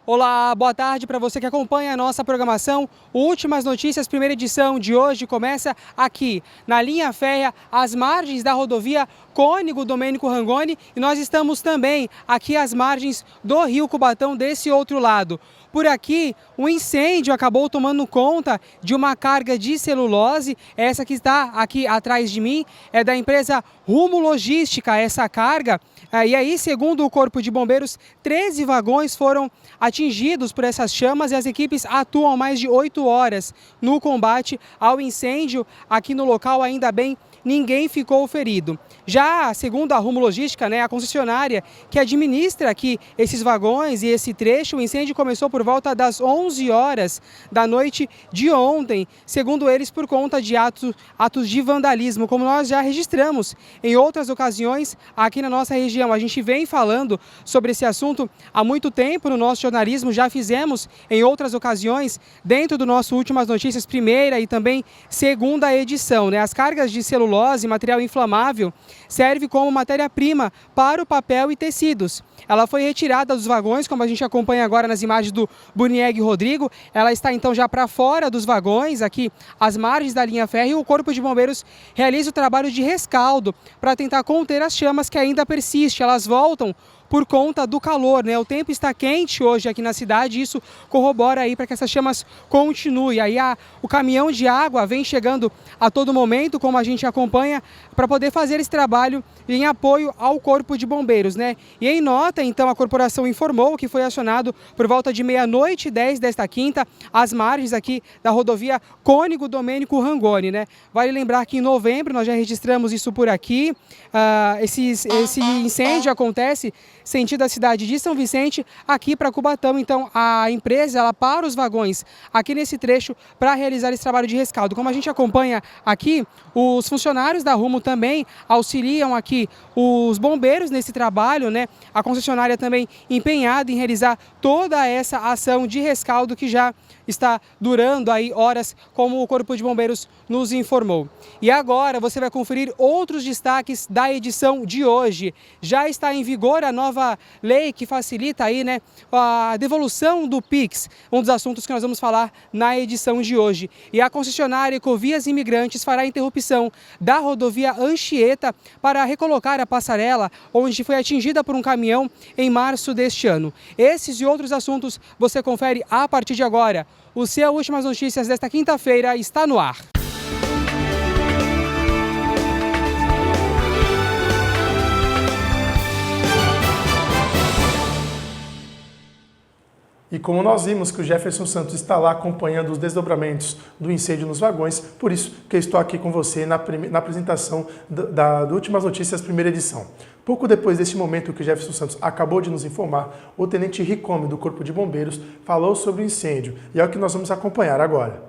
Olá, boa tarde para você que acompanha a nossa programação. Últimas Notícias, primeira edição de hoje começa aqui, na linha férrea, às margens da rodovia Cônego Domênico Rangoni, e nós estamos também aqui às margens do Rio Cubatão, desse outro lado. Por aqui, um incêndio acabou tomando conta de uma carga de celulose. Essa que está aqui atrás de mim é da empresa Rumo Logística, essa carga. E aí, segundo o Corpo de Bombeiros, 13 vagões foram atingidos por essas chamas e as equipes atuam mais de 8 horas no combate ao incêndio. Aqui no local, ainda bem, ninguém ficou ferido. Já segundo a Rumo Logística, a concessionária que administra aqui esses vagões e esse trecho, o incêndio começou por volta das 11 horas da noite de ontem, segundo eles, por conta de atos de vandalismo, como nós já registramos em outras ocasiões aqui na nossa região. A gente vem falando sobre esse assunto há muito tempo no nosso jornalismo, já fizemos em outras ocasiões, dentro do nosso Últimas Notícias, primeira e também segunda edição. As cargas de celulose, material inflamável, serve como matéria-prima para o papel e tecidos. Ela foi retirada dos vagões, como a gente acompanha agora nas imagens do Bunieg Rodrigo. Ela está então já para fora dos vagões, aqui às margens da linha férrea, e o Corpo de Bombeiros realiza o trabalho de rescaldo para tentar conter as chamas que ainda persistem. Elas voltam por conta do calor, O tempo está quente hoje aqui na cidade e isso corrobora aí para que essas chamas continuem. Aí o caminhão de água vem chegando a todo momento, como a gente acompanha, para poder fazer esse trabalho em apoio ao Corpo de Bombeiros, E em nota, então, a corporação informou que foi acionado por volta de 00h10 desta quinta, às margens aqui da rodovia Cônego Domênico Rangoni, Vale lembrar que em novembro nós já registramos isso por aqui. Esse incêndio acontece sentido a cidade de São Vicente, aqui para Cubatão. Então a empresa ela para os vagões aqui nesse trecho para realizar esse trabalho de rescaldo. Como a gente acompanha aqui, os funcionários da Rumo também auxiliam aqui os bombeiros nesse trabalho, A concessionária também empenhada em realizar toda essa ação de rescaldo que já está durando aí horas, como o Corpo de Bombeiros nos informou. E agora você vai conferir outros destaques da edição de hoje. Já está em vigor a nova lei que facilita aí, a devolução do Pix, um dos assuntos que nós vamos falar na edição de hoje. E a concessionária Ecovias Imigrantes fará a interrupção da rodovia Anchieta para recolocar a passarela onde foi atingida por um caminhão em março deste ano. Esses e outros assuntos você confere a partir de agora. O seu Últimas Notícias desta quinta-feira está no ar. E como nós vimos que o Jefferson Santos está lá acompanhando os desdobramentos do incêndio nos vagões, por isso que eu estou aqui com você na apresentação do Últimas Notícias, primeira edição. Pouco depois deste momento que o Jefferson Santos acabou de nos informar, o tenente Ricome do Corpo de Bombeiros falou sobre o incêndio e é o que nós vamos acompanhar agora.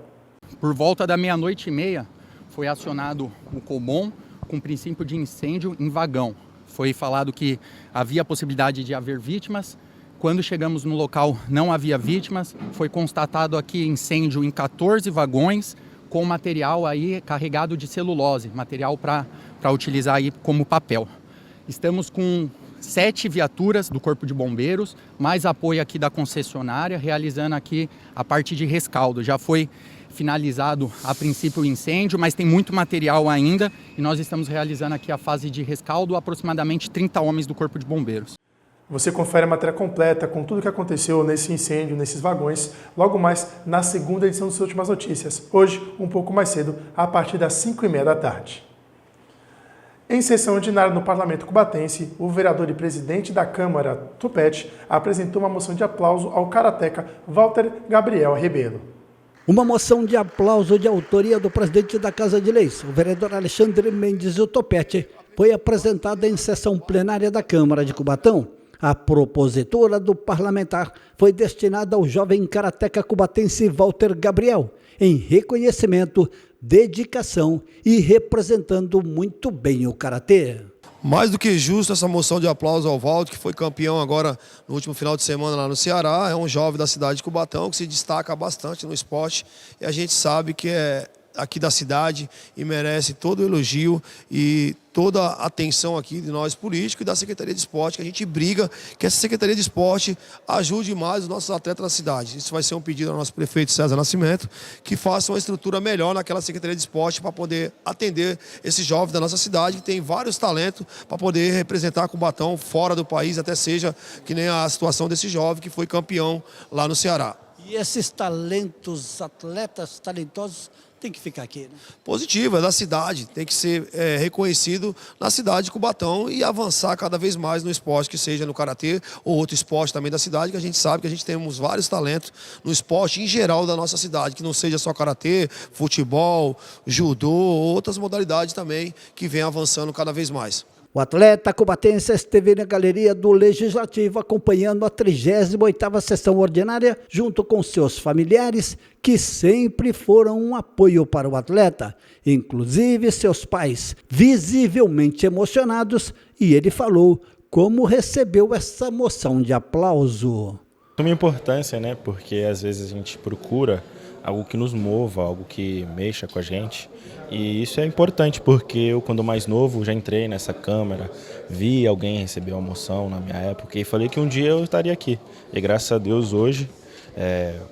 Por volta da 00h30 foi acionado o COBOM com princípio de incêndio em vagão. Foi falado que havia possibilidade de haver vítimas. Quando chegamos no local não havia vítimas, foi constatado aqui incêndio em 14 vagões com material aí carregado de celulose, material para utilizar aí como papel. Estamos com 7 viaturas do Corpo de Bombeiros, mais apoio aqui da concessionária, realizando aqui a parte de rescaldo. Já foi finalizado a princípio o incêndio, mas tem muito material ainda e nós estamos realizando aqui a fase de rescaldo, aproximadamente 30 homens do Corpo de Bombeiros. Você confere a matéria completa com tudo o que aconteceu nesse incêndio, nesses vagões, logo mais na segunda edição das Últimas Notícias. Hoje, um pouco mais cedo, a partir das 5h30 da tarde. Em sessão ordinária no Parlamento Cubatense, o vereador e presidente da Câmara, Tupete, apresentou uma moção de aplauso ao karateca Walter Gabriel Rebelo. Uma moção de aplauso de autoria do presidente da Casa de Leis, o vereador Alexandre Mendes Topete, foi apresentada em sessão plenária da Câmara de Cubatão. A propositura do parlamentar foi destinada ao jovem karateca cubatense Walter Gabriel, em reconhecimento, dedicação e representando muito bem o karatê. Mais do que justo essa moção de aplauso ao Walter, que foi campeão agora no último final de semana lá no Ceará. É um jovem da cidade de Cubatão que se destaca bastante no esporte e a gente sabe que aqui da cidade e merece todo o elogio e toda a atenção aqui de nós políticos e da Secretaria de Esporte, que a gente briga que essa Secretaria de Esporte ajude mais os nossos atletas da cidade. Isso vai ser um pedido ao nosso prefeito César Nascimento, que faça uma estrutura melhor naquela Secretaria de Esporte para poder atender esses jovens da nossa cidade, que tem vários talentos para poder representar Cubatão fora do país, até seja que nem a situação desse jovem que foi campeão lá no Ceará. E esses talentos, atletas talentosos, tem que ficar aqui, né? Positivo, é da cidade, tem que ser reconhecido na cidade de Cubatão e avançar cada vez mais no esporte, que seja no karatê ou outro esporte também da cidade, que a gente sabe que a gente temos vários talentos no esporte em geral da nossa cidade, que não seja só karatê, futebol, judô ou outras modalidades também que vem avançando cada vez mais. O atleta cubatense esteve na galeria do Legislativo acompanhando a 38ª sessão ordinária junto com seus familiares, que sempre foram um apoio para o atleta, inclusive seus pais, visivelmente emocionados, e ele falou como recebeu essa moção de aplauso. Uma importância, né? Porque às vezes a gente procura algo que nos mova, algo que mexa com a gente. E isso é importante porque eu, quando mais novo, já entrei nessa Câmara, vi alguém receber uma moção na minha época e falei que um dia eu estaria aqui. E graças a Deus hoje,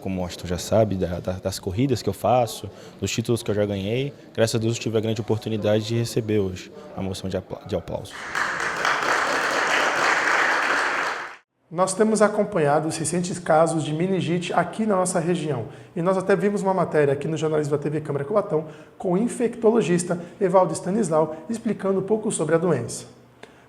como o Austin já sabe, das corridas que eu faço, dos títulos que eu já ganhei, graças a Deus eu tive a grande oportunidade de receber hoje a moção de aplauso. Nós temos acompanhado os recentes casos de meningite aqui na nossa região. E nós até vimos uma matéria aqui no jornalismo da TV Câmara Cubatão com o infectologista Evaldo Stanislau explicando um pouco sobre a doença.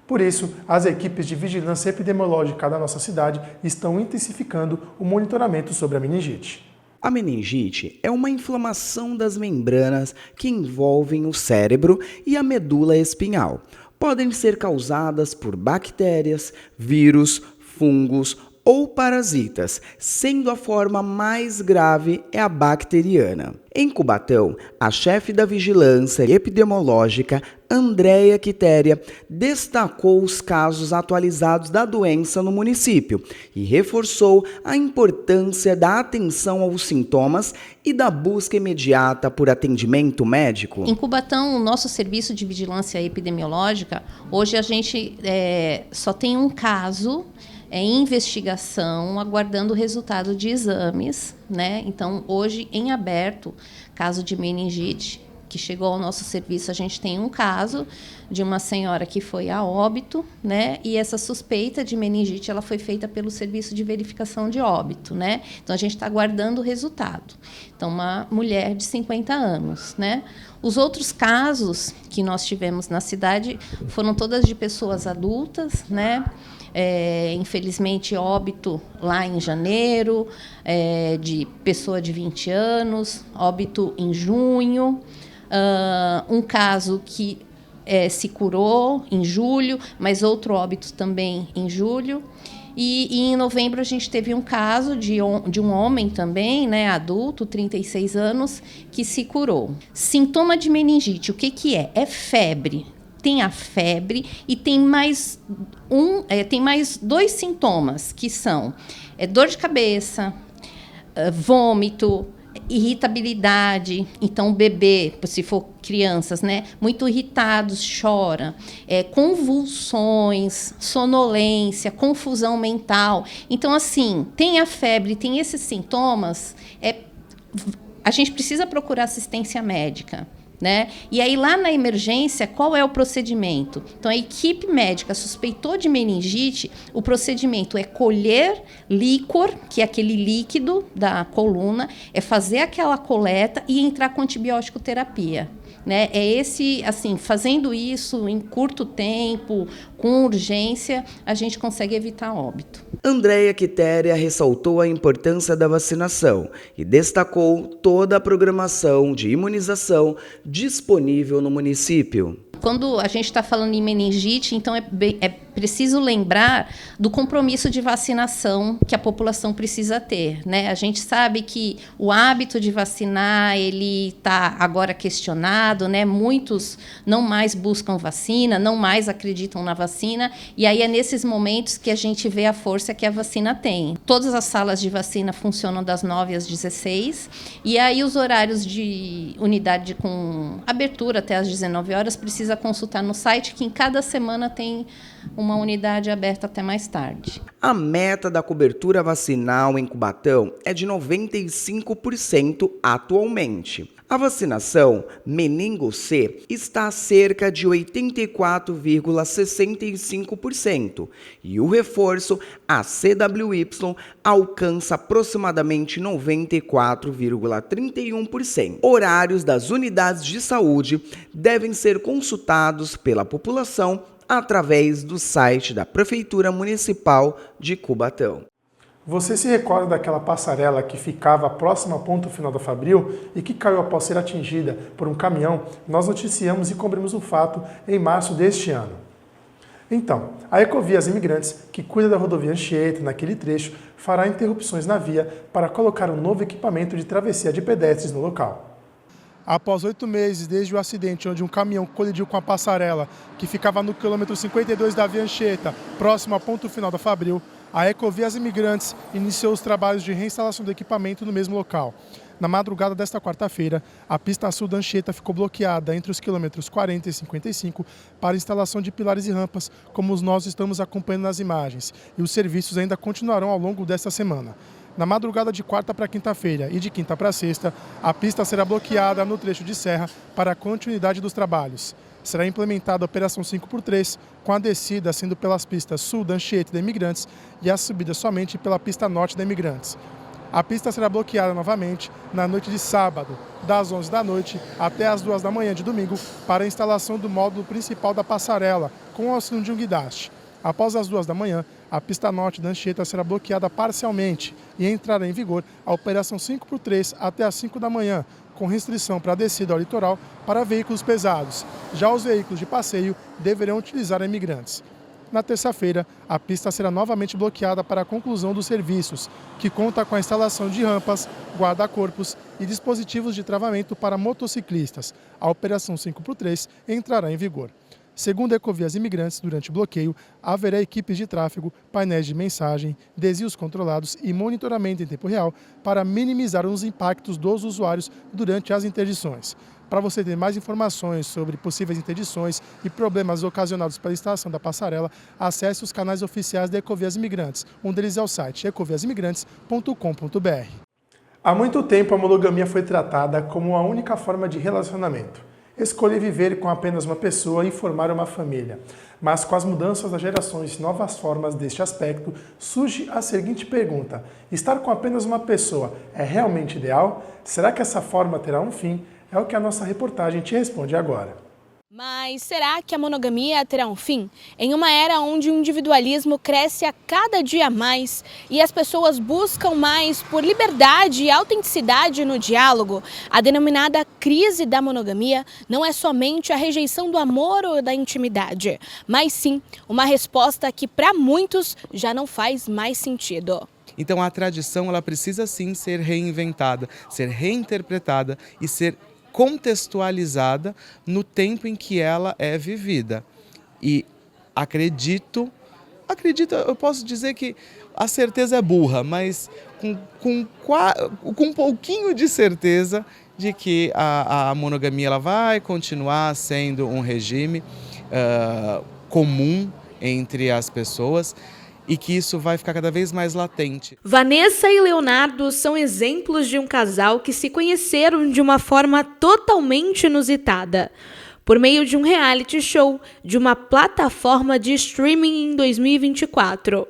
Por isso, as equipes de vigilância epidemiológica da nossa cidade estão intensificando o monitoramento sobre a meningite. A meningite é uma inflamação das membranas que envolvem o cérebro e a medula espinhal. Podem ser causadas por bactérias, vírus, fungos ou parasitas, sendo a forma mais grave é a bacteriana. Em Cubatão, a chefe da Vigilância Epidemiológica, Andréia Quitéria, destacou os casos atualizados da doença no município e reforçou a importância da atenção aos sintomas e da busca imediata por atendimento médico. Em Cubatão, o nosso serviço de vigilância epidemiológica, hoje a gente só tem um caso em investigação, aguardando o resultado de exames, né? Então, hoje, em aberto, caso de meningite, que chegou ao nosso serviço, a gente tem um caso de uma senhora que foi a óbito, né? E essa suspeita de meningite, ela foi feita pelo serviço de verificação de óbito, né? Então, a gente está aguardando o resultado. Então, uma mulher de 50 anos, né? Os outros casos que nós tivemos na cidade foram todas de pessoas adultas, né? Infelizmente, óbito lá em janeiro, de pessoa de 20 anos, óbito em junho, um caso que se curou em julho, mas outro óbito também em julho. E em novembro a gente teve um caso de um homem também, né, adulto, 36 anos, que se curou. Sintoma de meningite, o que é? É febre. Tem a febre e tem mais dois sintomas, que são dor de cabeça, vômito, irritabilidade. Então, o bebê, se for crianças, né, muito irritados, chora, convulsões, sonolência, confusão mental. Então, assim, tem a febre, tem esses sintomas, a gente precisa procurar assistência médica. Né? E aí, lá na emergência, qual é o procedimento? Então, a equipe médica suspeitou de meningite, o procedimento é colher líquor, que é aquele líquido da coluna, é fazer aquela coleta e entrar com antibiótico terapia. Né? Fazendo isso em curto tempo, com urgência, a gente consegue evitar óbito. Andréia Quitéria ressaltou a importância da vacinação e destacou toda a programação de imunização disponível no município. Quando a gente está falando em meningite, então é preciso lembrar do compromisso de vacinação que a população precisa ter, né? A gente sabe que o hábito de vacinar ele está agora questionado, né? Muitos não mais buscam vacina, não mais acreditam na vacina, e aí é nesses momentos que a gente vê a força que a vacina tem. Todas as salas de vacina funcionam das 9 às 16, e aí os horários de unidade com abertura até às 19 horas precisa consultar no site, que em cada semana tem uma unidade aberta até mais tarde. A meta da cobertura vacinal em Cubatão é de 95% atualmente. A vacinação meningo C está a cerca de 84,65% e o reforço, a CWY, alcança aproximadamente 94,31%. Horários das unidades de saúde devem ser consultados pela população através do site da Prefeitura Municipal de Cubatão. Você se recorda daquela passarela que ficava próxima ao ponto final da Fabril e que caiu após ser atingida por um caminhão? Nós noticiamos e cobrimos o fato em março deste ano. Então, a Ecovias Imigrantes, que cuida da rodovia Anchieta naquele trecho, fará interrupções na via para colocar um novo equipamento de travessia de pedestres no local. Após 8 meses desde o acidente onde um caminhão colidiu com a passarela que ficava no quilômetro 52 da via Anchieta, próximo ao ponto final da Fabril, a Ecovias Imigrantes iniciou os trabalhos de reinstalação do equipamento no mesmo local. Na madrugada desta quarta-feira, a pista sul da Anchieta ficou bloqueada entre os quilômetros 40 e 55 para instalação de pilares e rampas, como nós estamos acompanhando nas imagens, e os serviços ainda continuarão ao longo desta semana. Na madrugada de quarta para quinta-feira e de quinta para sexta, a pista será bloqueada no trecho de serra para a continuidade dos trabalhos. Será implementada a Operação 5x3, com a descida sendo pelas pistas sul da Anchieta da Imigrantes e a subida somente pela pista norte da Imigrantes. A pista será bloqueada novamente na noite de sábado, das 11 da noite até as 2 da manhã de domingo, para a instalação do módulo principal da passarela, com o auxílio de um guindaste. Após as 2 da manhã, a pista norte da Anchieta será bloqueada parcialmente e entrará em vigor a Operação 5x3 até as 5 da manhã, com restrição para a descida ao litoral para veículos pesados. Já os veículos de passeio deverão utilizar a Imigrantes. Na terça-feira, a pista será novamente bloqueada para a conclusão dos serviços, que conta com a instalação de rampas, guarda-corpos e dispositivos de travamento para motociclistas. A Operação 5x3 entrará em vigor. Segundo a Ecovias Imigrantes, durante o bloqueio, haverá equipes de tráfego, painéis de mensagem, desvios controlados e monitoramento em tempo real para minimizar os impactos dos usuários durante as interdições. Para você ter mais informações sobre possíveis interdições e problemas ocasionados pela instalação da passarela, acesse os canais oficiais da Ecovias Imigrantes. Um deles é o site ecoviasimigrantes.com.br. Há muito tempo a monogamia foi tratada como a única forma de relacionamento. Escolher viver com apenas uma pessoa e formar uma família. Mas com as mudanças das gerações e novas formas deste aspecto, surge a seguinte pergunta: estar com apenas uma pessoa é realmente ideal? Será que essa forma terá um fim? É o que a nossa reportagem te responde agora. Mas será que a monogamia terá um fim? Em uma era onde o individualismo cresce a cada dia mais e as pessoas buscam mais por liberdade e autenticidade no diálogo, a denominada crise da monogamia não é somente a rejeição do amor ou da intimidade, mas sim uma resposta que para muitos já não faz mais sentido. Então a tradição ela precisa sim ser reinventada, ser reinterpretada e ser contextualizada no tempo em que ela é vivida. E acredito, eu posso dizer que a certeza é burra, mas com um pouquinho de certeza de que a monogamia ela vai continuar sendo um regime comum entre as pessoas, e que isso vai ficar cada vez mais latente. Vanessa e Leonardo são exemplos de um casal que se conheceram de uma forma totalmente inusitada, por meio de um reality show de uma plataforma de streaming em 2024.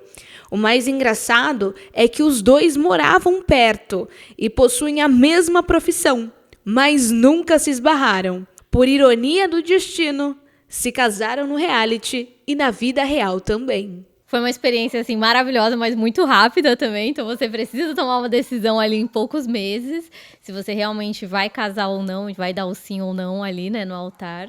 O mais engraçado é que os dois moravam perto e possuem a mesma profissão, mas nunca se esbarraram. Por ironia do destino, se casaram no reality e na vida real também. Foi uma experiência assim maravilhosa, mas muito rápida também. Então você precisa tomar uma decisão ali em poucos meses, se você realmente vai casar ou não, vai dar o sim ou não ali, né, no altar.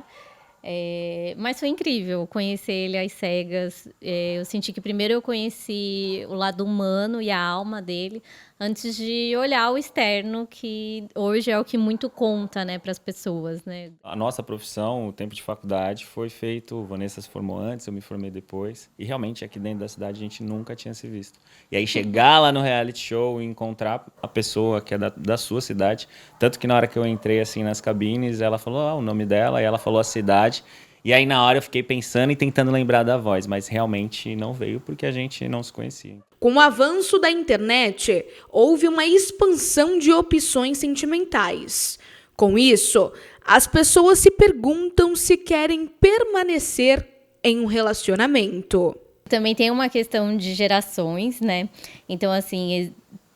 Mas foi incrível conhecer ele às cegas. Eu senti que primeiro eu conheci o lado humano e a alma dele, antes de olhar o externo, que hoje é o que muito conta, né, para as pessoas, né? A nossa profissão, o tempo de faculdade foi feito, Vanessa se formou antes, eu me formei depois, e realmente aqui dentro da cidade a gente nunca tinha se visto. E aí chegar lá no reality show e encontrar a pessoa que é da sua cidade, tanto que na hora que eu entrei assim nas cabines, ela falou o nome dela e ela falou a cidade, e aí na hora eu fiquei pensando e tentando lembrar da voz, mas realmente não veio porque a gente não se conhecia. Com o avanço da internet, houve uma expansão de opções sentimentais. Com isso, as pessoas se perguntam se querem permanecer em um relacionamento. Também tem uma questão de gerações, né? Então, assim,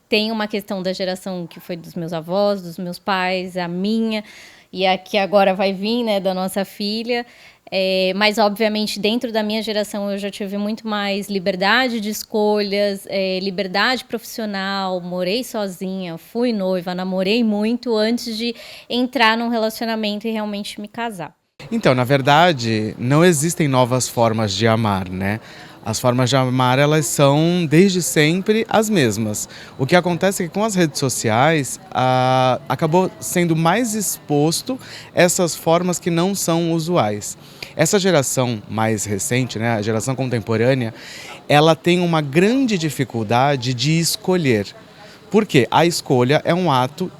tem uma questão da geração que foi dos meus avós, dos meus pais, a minha, e a que agora vai vir, né, da nossa filha. Mas, obviamente, dentro da minha geração eu já tive muito mais liberdade de escolhas, liberdade profissional, morei sozinha, fui noiva, namorei muito antes de entrar num relacionamento e realmente me casar. Então, na verdade, não existem novas formas de amar, né? As formas de amar, elas são desde sempre as mesmas. O que acontece é que com as redes sociais, acabou sendo mais exposto essas formas que não são usuais. Essa geração mais recente, né, a geração contemporânea, ela tem uma grande dificuldade de escolher. Por quê? A escolha é um ato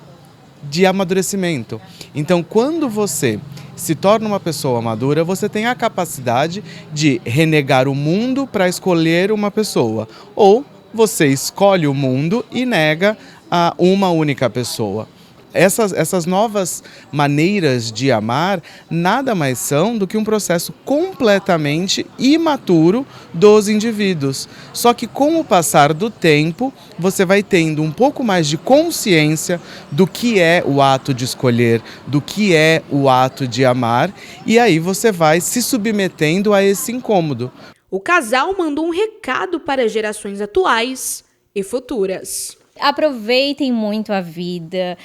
de amadurecimento. Então, quando você se torna uma pessoa madura, você tem a capacidade de renegar o mundo para escolher uma pessoa. Ou você escolhe o mundo e nega a uma única pessoa. Essas novas maneiras de amar nada mais são do que um processo completamente imaturo dos indivíduos. Só que com o passar do tempo, você vai tendo um pouco mais de consciência do que é o ato de escolher, do que é o ato de amar, e aí você vai se submetendo a esse incômodo. O casal mandou um recado para as gerações atuais e futuras. Aproveitem muito a vida,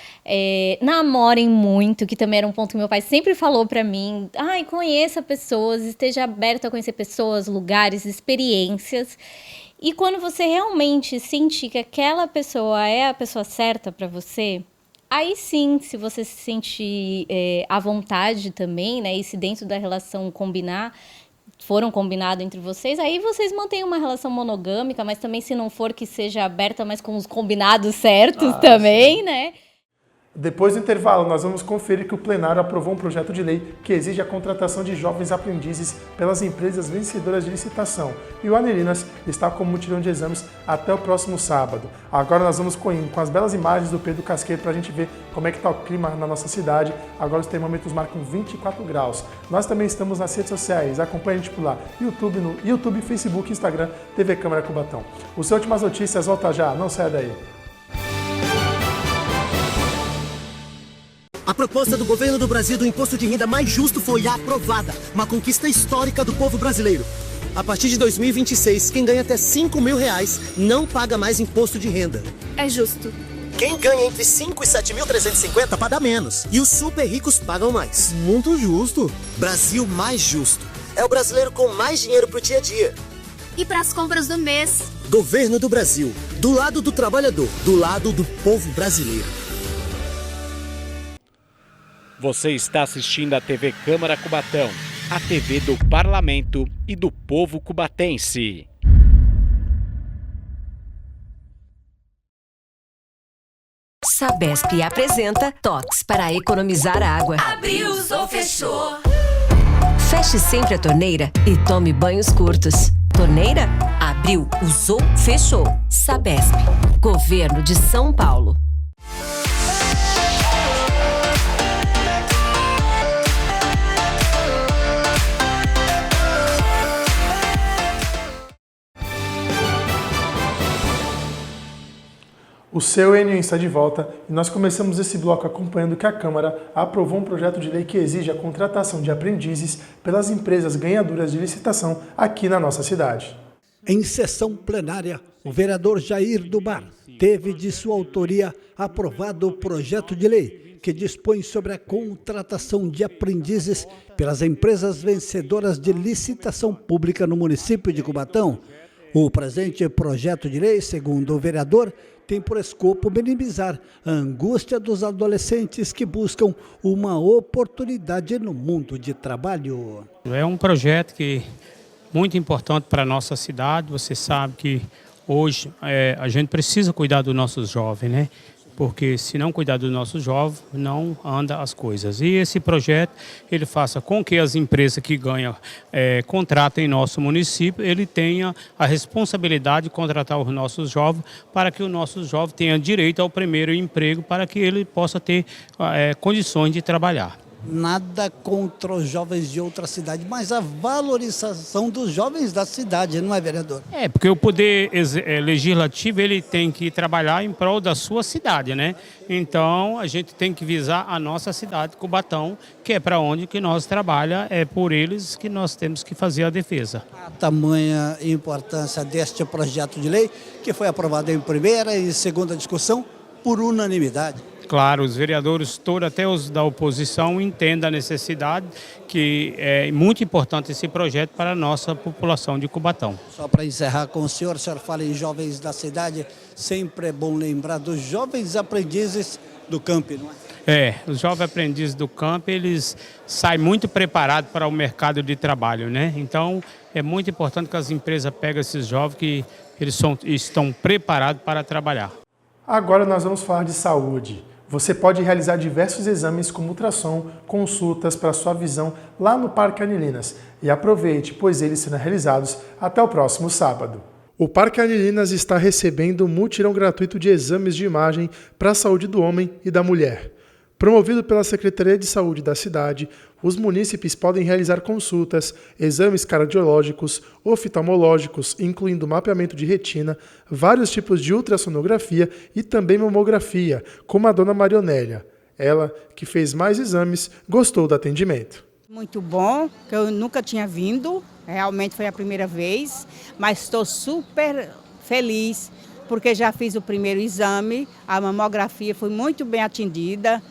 namorem muito, que também era um ponto que meu pai sempre falou pra mim. Conheça pessoas, esteja aberto a conhecer pessoas, lugares, experiências. E quando você realmente sentir que aquela pessoa é a pessoa certa pra você, aí sim, se você se sentir à vontade também, né, e se dentro da relação foram combinados entre vocês, aí vocês mantêm uma relação monogâmica, mas também se não for que seja aberta, mas com os combinados certos também, sim, né? Depois do intervalo, nós vamos conferir que o plenário aprovou um projeto de lei que exige a contratação de jovens aprendizes pelas empresas vencedoras de licitação. E o Anelinas está com mutirão de exames até o próximo sábado. Agora nós vamos com as belas imagens do Pedro Casqueiro para a gente ver como é que está o clima na nossa cidade. Agora os termômetros marcam 24 graus. Nós também estamos nas redes sociais, acompanhe a gente por lá. No YouTube, Facebook, Instagram, TV Câmara Cubatão. O seu Últimas Notícias volta já, não saia daí. A proposta do governo do Brasil do imposto de renda mais justo foi aprovada. Uma conquista histórica do povo brasileiro. A partir de 2026, quem ganha até R$5.000 não paga mais imposto de renda. É justo. Quem ganha entre 5 e 7.350 paga menos. E os super ricos pagam mais. Muito justo. Brasil mais justo. É o brasileiro com mais dinheiro pro dia a dia. E para as compras do mês. Governo do Brasil. Do lado do trabalhador. Do lado do povo brasileiro. Você está assistindo a TV Câmara Cubatão, a TV do Parlamento e do povo cubatense. Sabesp apresenta toques para economizar água. Abriu, usou, fechou. Feche sempre a torneira e tome banhos curtos. Torneira? Abriu, usou, fechou. Sabesp, Governo de São Paulo. O seu ENIO está de volta e nós começamos esse bloco acompanhando que a Câmara aprovou um projeto de lei que exige a contratação de aprendizes pelas empresas ganhadoras de licitação aqui na nossa cidade. Em sessão plenária, o vereador Jair do Bar teve de sua autoria aprovado o projeto de lei que dispõe sobre a contratação de aprendizes pelas empresas vencedoras de licitação pública no município de Cubatão. O presente projeto de lei, segundo o vereador, tem por escopo minimizar a angústia dos adolescentes que buscam uma oportunidade no mundo de trabalho. É um projeto que muito importante para a nossa cidade. Você sabe que hoje a gente precisa cuidar dos nossos jovens, né? Porque se não cuidar dos nossos jovens, não anda as coisas. E esse projeto, ele faça com que as empresas que ganham contrato em nosso município, ele tenha a responsabilidade de contratar os nossos jovens, para que o nosso jovem tenha direito ao primeiro emprego, para que ele possa ter condições de trabalhar. Nada contra os jovens de outra cidade, mas a valorização dos jovens da cidade, não é, vereador? Porque o poder legislativo, ele tem que trabalhar em prol da sua cidade, né? Então, a gente tem que visar a nossa cidade, Cubatão, que é para onde que nós trabalhamos, é por eles que nós temos que fazer a defesa. A tamanha importância deste projeto de lei, que foi aprovado em primeira e segunda discussão por unanimidade. Claro, os vereadores todos, até os da oposição, entendem a necessidade, que é muito importante esse projeto para a nossa população de Cubatão. Só para encerrar com o senhor fala em jovens da cidade, sempre é bom lembrar dos jovens aprendizes do campo, não é? Os jovens aprendizes do campo, eles saem muito preparados para o mercado de trabalho, né? Então, é muito importante que as empresas peguem esses jovens que eles estão preparados para trabalhar. Agora nós vamos falar de saúde. Você pode realizar diversos exames como ultrassom, consultas para sua visão lá no Parque Anilinas. E aproveite, pois eles serão realizados até o próximo sábado. O Parque Anilinas está recebendo um mutirão gratuito de exames de imagem para a saúde do homem e da mulher. Promovido pela Secretaria de Saúde da cidade, os munícipes podem realizar consultas, exames cardiológicos, oftalmológicos, incluindo mapeamento de retina, vários tipos de ultrassonografia e também mamografia, como a dona Marionélia. Ela, que fez mais exames, gostou do atendimento. Muito bom, que eu nunca tinha vindo, realmente foi a primeira vez, mas estou super feliz, porque já fiz o primeiro exame, a mamografia foi muito bem atendida,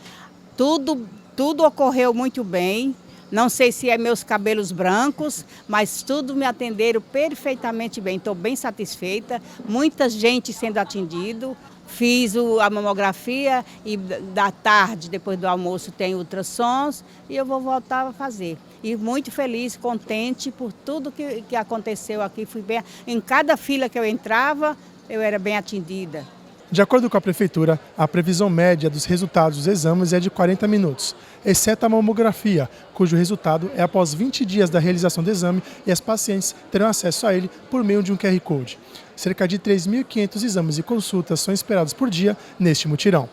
tudo ocorreu muito bem. Não sei se é meus cabelos brancos, mas tudo me atenderam perfeitamente bem. Estou bem satisfeita, muita gente sendo atendido. Fiz a mamografia e da tarde, depois do almoço, tem ultrassons e eu vou voltar a fazer. E muito feliz, contente por tudo que aconteceu aqui. Fui bem, em cada fila que eu entrava, eu era bem atendida. De acordo com a Prefeitura, a previsão média dos resultados dos exames é de 40 minutos, exceto a mamografia, cujo resultado é após 20 dias da realização do exame e as pacientes terão acesso a ele por meio de um QR Code. Cerca de 3.500 exames e consultas são esperados por dia neste mutirão.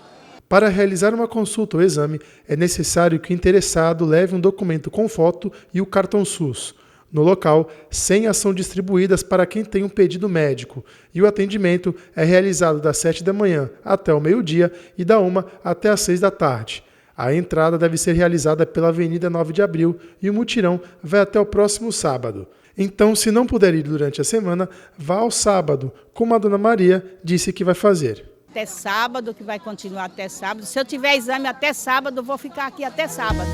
Para realizar uma consulta ou exame, é necessário que o interessado leve um documento com foto e o cartão SUS. No local, senhas são distribuídas para quem tem um pedido médico e o atendimento é realizado das 7 da manhã até o meio-dia e da 1 até as 6 da tarde. A entrada deve ser realizada pela Avenida 9 de Abril e o mutirão vai até o próximo sábado. Então, se não puder ir durante a semana, vá ao sábado, como a dona Maria disse que vai fazer. Até sábado, que vai continuar até sábado. Se eu tiver exame até sábado, eu vou ficar aqui até sábado.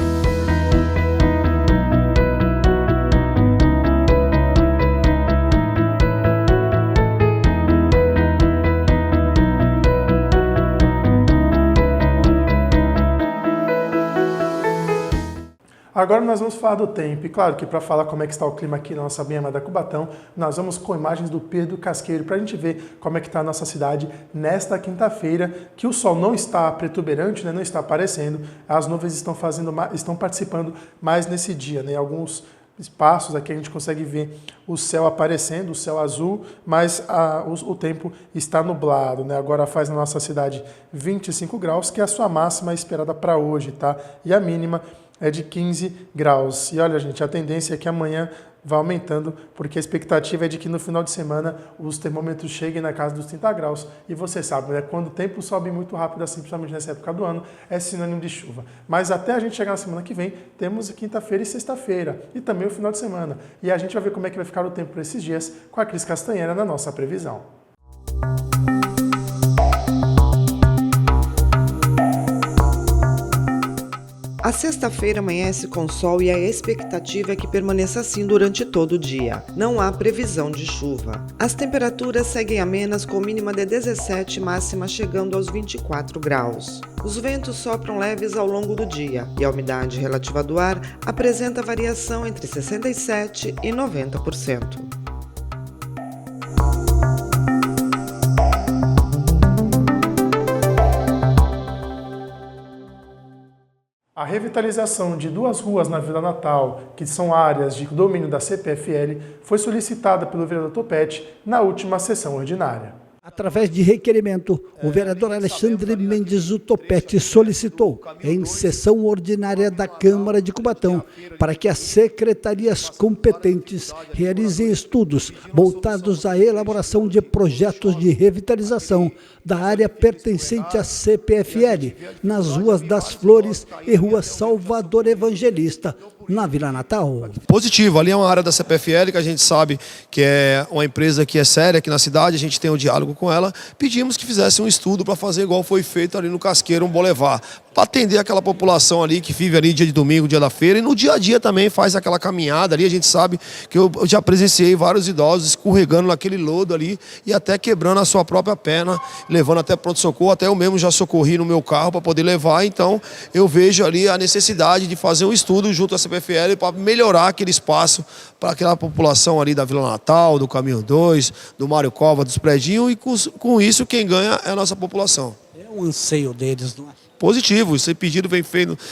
Agora nós vamos falar do tempo, e claro que para falar como é que está o clima aqui na nossa bem amada Cubatão, nós vamos com imagens do Pedro Casqueiro para a gente ver como é que está a nossa cidade nesta quinta-feira, que o sol não está protuberante, né, não está aparecendo, as nuvens estão participando mais nesse dia, né, alguns espaços aqui a gente consegue ver o céu aparecendo, o céu azul, mas o tempo está nublado, né? Agora faz na nossa cidade 25 graus, que é a sua máxima esperada para hoje, tá? E a mínima é de 15 graus. E olha, gente, a tendência é que amanhã vai aumentando, porque a expectativa é de que no final de semana os termômetros cheguem na casa dos 30 graus. E você sabe, né, quando o tempo sobe muito rápido, assim, principalmente nessa época do ano, é sinônimo de chuva. Mas até a gente chegar na semana que vem, temos quinta-feira e sexta-feira, e também o final de semana. E a gente vai ver como é que vai ficar o tempo por esses dias com a Cris Castanheira na nossa previsão. A sexta-feira amanhece com sol e a expectativa é que permaneça assim durante todo o dia. Não há previsão de chuva. As temperaturas seguem amenas com mínima de 17, máxima chegando aos 24 graus. Os ventos sopram leves ao longo do dia e a umidade relativa do ar apresenta variação entre 67% e 90%. A revitalização de 2 ruas na Vila Natal, que são áreas de domínio da CPFL, foi solicitada pelo vereador Topete na última sessão ordinária. Através de requerimento, o vereador Alexandre Mendes Topete solicitou, em sessão ordinária da Câmara de Cubatão, para que as secretarias competentes realizem estudos voltados à elaboração de projetos de revitalização da área pertencente à CPFL, nas ruas das Flores e Rua Salvador Evangelista, na Vila Natal. Positivo, ali é uma área da CPFL que a gente sabe que é uma empresa que é séria aqui na cidade, a gente tem um diálogo com ela, pedimos que fizesse um estudo para fazer igual foi feito ali no Casqueiro, um Boulevard, para atender aquela população ali que vive ali dia de domingo, dia da feira, e no dia a dia também faz aquela caminhada ali, a gente sabe que eu já presenciei vários idosos escorregando naquele lodo ali e até quebrando a sua própria perna, levando até pronto-socorro, até eu mesmo já socorri no meu carro para poder levar, então eu vejo ali a necessidade de fazer um estudo junto à CPFL para melhorar aquele espaço para aquela população ali da Vila Natal, do Caminho 2, do Mário Cova, dos Predinhos, e com isso quem ganha é a nossa população. É um anseio deles, não é? Positivo, esse pedido vem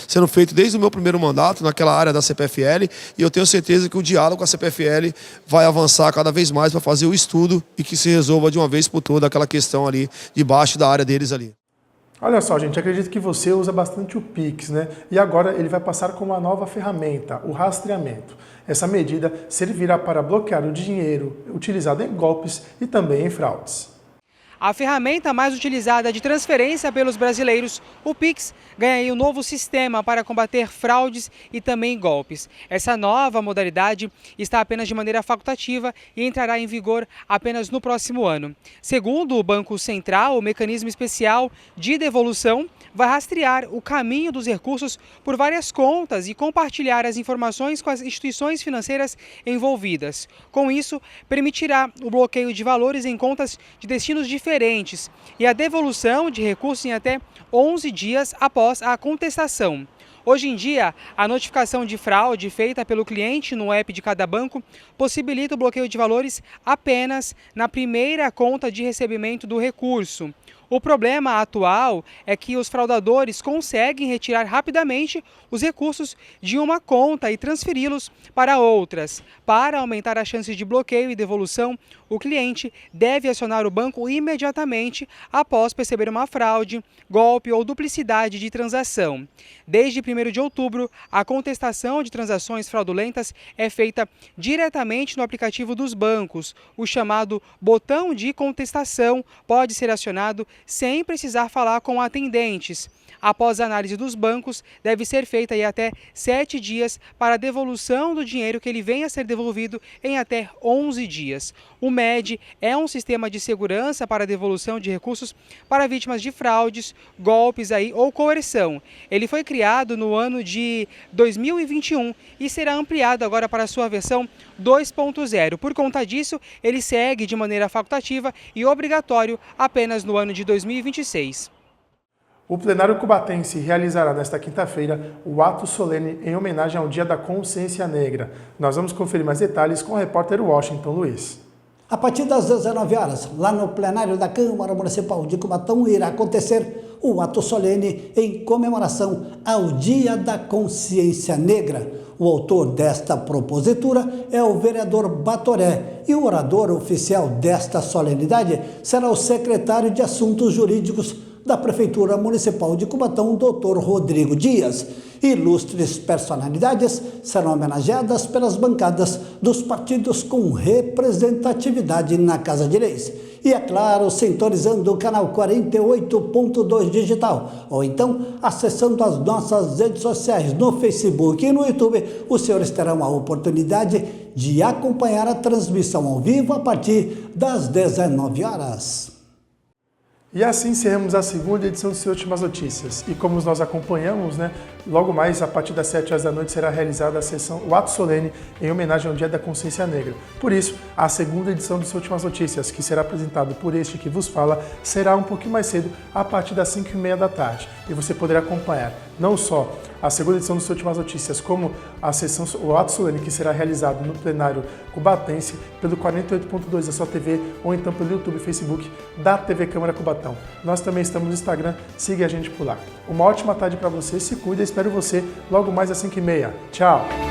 sendo feito desde o meu primeiro mandato naquela área da CPFL e eu tenho certeza que o diálogo com a CPFL vai avançar cada vez mais para fazer o estudo e que se resolva de uma vez por todas aquela questão ali debaixo da área deles ali. Olha só, gente, acredito que você usa bastante o Pix, né? E agora ele vai passar com uma nova ferramenta, o rastreamento. Essa medida servirá para bloquear o dinheiro utilizado em golpes e também em fraudes. A ferramenta mais utilizada de transferência pelos brasileiros, o Pix, ganha aí um novo sistema para combater fraudes e também golpes. Essa nova modalidade está apenas de maneira facultativa e entrará em vigor apenas no próximo ano. Segundo o Banco Central, o mecanismo especial de devolução vai rastrear o caminho dos recursos por várias contas e compartilhar as informações com as instituições financeiras envolvidas. Com isso, permitirá o bloqueio de valores em contas de destinos diferentes e a devolução de recursos em até 11 dias após a contestação. Hoje em dia, a notificação de fraude feita pelo cliente no app de cada banco possibilita o bloqueio de valores apenas na primeira conta de recebimento do recurso. O problema atual é que os fraudadores conseguem retirar rapidamente os recursos de uma conta e transferi-los para outras. Para aumentar a chance de bloqueio e devolução, o cliente deve acionar o banco imediatamente após perceber uma fraude, golpe ou duplicidade de transação. Desde 1º de outubro, a contestação de transações fraudulentas é feita diretamente no aplicativo dos bancos. O chamado botão de contestação pode ser acionado sem precisar falar com atendentes. Após a análise dos bancos, deve ser feita em até 7 dias para a devolução do dinheiro que ele venha a ser devolvido em até 11 dias. O MED é um sistema de segurança para a devolução de recursos para vítimas de fraudes, golpes ou coerção. Ele foi criado no ano de 2021 e será ampliado agora para a sua versão 2.0. Por conta disso, ele segue de maneira facultativa e obrigatório apenas no ano de 2026. O plenário cubatense realizará nesta quinta-feira o ato solene em homenagem ao Dia da Consciência Negra. Nós vamos conferir mais detalhes com o repórter Washington Luiz. A partir das 19 horas, lá no plenário da Câmara Municipal de Cubatão, irá acontecer o ato solene em comemoração ao Dia da Consciência Negra. O autor desta propositura é o vereador Batoré e o orador oficial desta solenidade será o secretário de Assuntos Jurídicos da Prefeitura Municipal de Cubatão, Dr. Rodrigo Dias. Ilustres personalidades serão homenageadas pelas bancadas dos partidos com representatividade na Casa de Leis. E, é claro, sintonizando o canal 48.2 digital, ou então acessando as nossas redes sociais no Facebook e no YouTube, os senhores terão a oportunidade de acompanhar a transmissão ao vivo a partir das 19 horas. E assim encerramos a segunda edição do Seu Últimas Notícias. E como nós acompanhamos, logo mais, a partir das 7 horas da noite, será realizada a sessão, o ato solene em homenagem ao Dia da Consciência Negra. Por isso, a segunda edição do Seu Últimas Notícias, que será apresentado por este que vos fala, será um pouquinho mais cedo, a partir das 5h30 da tarde. E você poderá acompanhar não só a segunda edição do Seu Últimas Notícias, como a sessão, o ato solene que será realizado no plenário cubatense pelo 48.2 da sua TV ou então pelo YouTube e Facebook da TV Câmara Cubatão. Nós também estamos no Instagram, siga a gente por lá. Uma ótima tarde para você, se cuida e espero você logo mais às 5h30. Tchau!